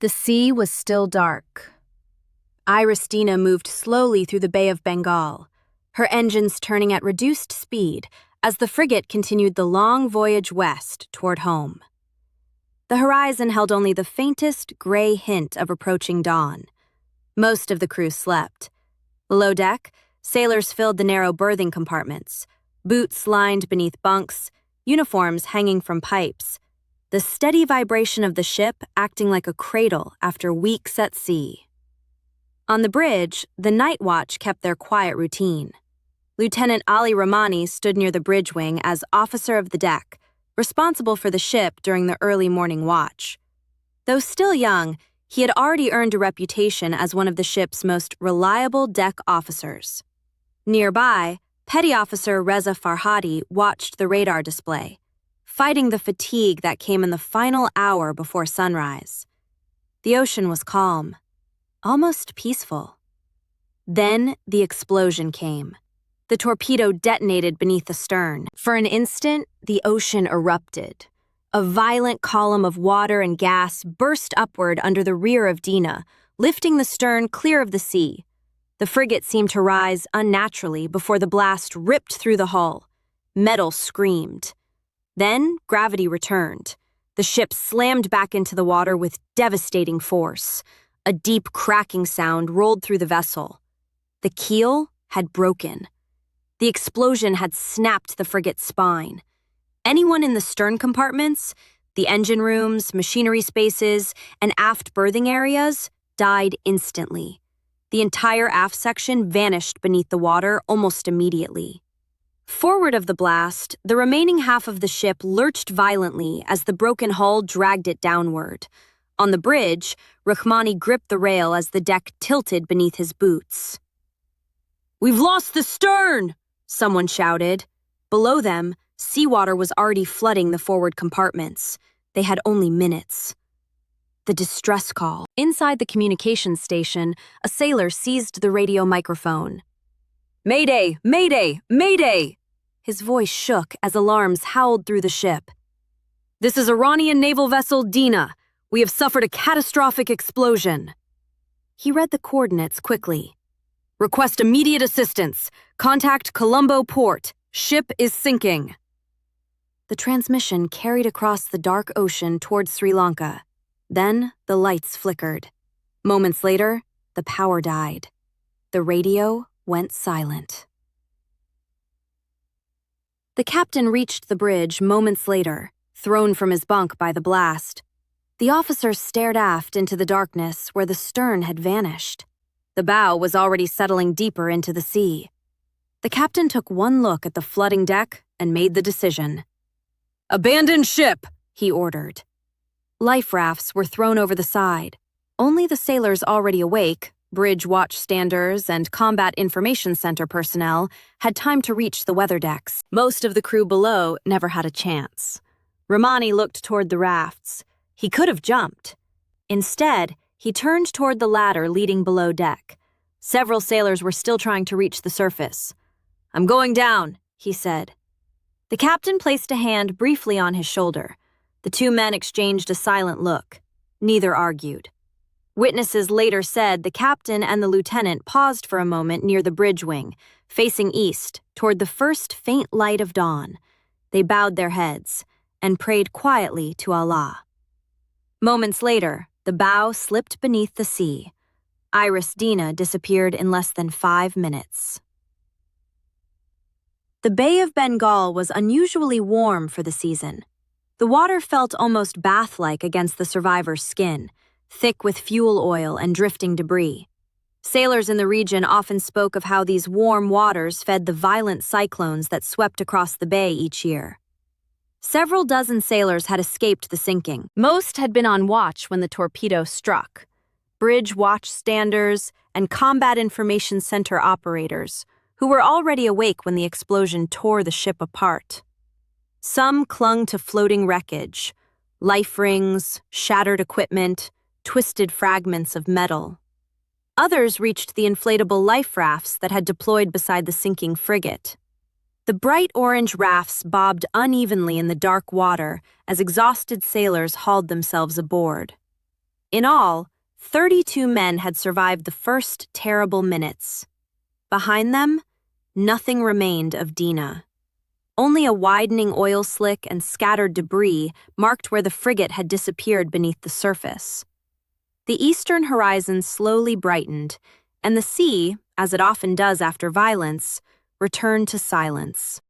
The sea was still dark. Iris Dina moved slowly through the Bay of Bengal, her engines turning at reduced speed as the frigate continued the long voyage west toward home. The horizon held only the faintest gray hint of approaching dawn. Most of the crew slept. Below deck, sailors filled the narrow berthing compartments, boots lined beneath bunks, uniforms hanging from pipes, the steady vibration of the ship acting like a cradle after weeks at sea. On the bridge, the night watch kept their quiet routine. Lieutenant Ali Rahmani stood near the bridge wing as officer of the deck, responsible for the ship during the early morning watch. Though still young, he had already earned a reputation as one of the ship's most reliable deck officers. Nearby, Petty Officer Reza Farhadi watched the radar display, fighting the fatigue that came in the final hour before sunrise. The ocean was calm, almost peaceful. Then the explosion came. The torpedo detonated beneath the stern. For an instant, the ocean erupted. A violent column of water and gas burst upward under the rear of Dina, lifting the stern clear of the sea. The frigate seemed to rise unnaturally before the blast ripped through the hull. Metal screamed. Then gravity returned. The ship slammed back into the water with devastating force. A deep cracking sound rolled through the vessel. The keel had broken. The explosion had snapped the frigate's spine. Anyone in the stern compartments, the engine rooms, machinery spaces, and aft berthing areas died instantly. The entire aft section vanished beneath the water almost immediately. Forward of the blast, the remaining half of the ship lurched violently as the broken hull dragged it downward. On the bridge, Rahmani gripped the rail as the deck tilted beneath his boots. "We've lost the stern!" someone shouted. Below them, seawater was already flooding the forward compartments. They had only minutes. The distress call. Inside the communications station, a sailor seized the radio microphone. "Mayday! Mayday! Mayday!" His voice shook as alarms howled through the ship. "This is Iranian naval vessel Dina. We have suffered a catastrophic explosion." He read the coordinates quickly. "Request immediate assistance. Contact Colombo Port. Ship is sinking." The transmission carried across the dark ocean towards Sri Lanka. Then the lights flickered. Moments later, the power died. The radio went silent. The captain reached the bridge moments later, thrown from his bunk by the blast. The officer stared aft into the darkness where the stern had vanished. The bow was already settling deeper into the sea. The captain took one look at the flooding deck and made the decision. "Abandon ship," he ordered. Life rafts were thrown over the side. Only the sailors already awake, bridge watchstanders, and combat information center personnel had time to reach the weather decks. Most of the crew below never had a chance. Rahmani looked toward the rafts. He could have jumped. Instead, he turned toward the ladder leading below deck. Several sailors were still trying to reach the surface. "I'm going down," he said. The captain placed a hand briefly on his shoulder. The two men exchanged a silent look. Neither argued. Witnesses later said the captain and the lieutenant paused for a moment near the bridge wing, facing east, toward the first faint light of dawn. They bowed their heads and prayed quietly to Allah. Moments later, the bow slipped beneath the sea. Iris Dina disappeared in less than 5 minutes. The Bay of Bengal was unusually warm for the season. The water felt almost bath-like against the survivor's skin, thick with fuel oil and drifting debris. Sailors in the region often spoke of how these warm waters fed the violent cyclones that swept across the bay each year. Several dozen sailors had escaped the sinking. Most had been on watch when the torpedo struck. Bridge watchstanders and combat information center operators, who were already awake when the explosion tore the ship apart. Some clung to floating wreckage, life rings, shattered equipment, twisted fragments of metal. Others reached the inflatable life rafts that had deployed beside the sinking frigate. The bright orange rafts bobbed unevenly in the dark water as exhausted sailors hauled themselves aboard. In all, 32 men had survived the first terrible minutes. Behind them, nothing remained of Dina. Only a widening oil slick and scattered debris marked where the frigate had disappeared beneath the surface. The eastern horizon slowly brightened, and the sea, as it often does after violence, returned to silence.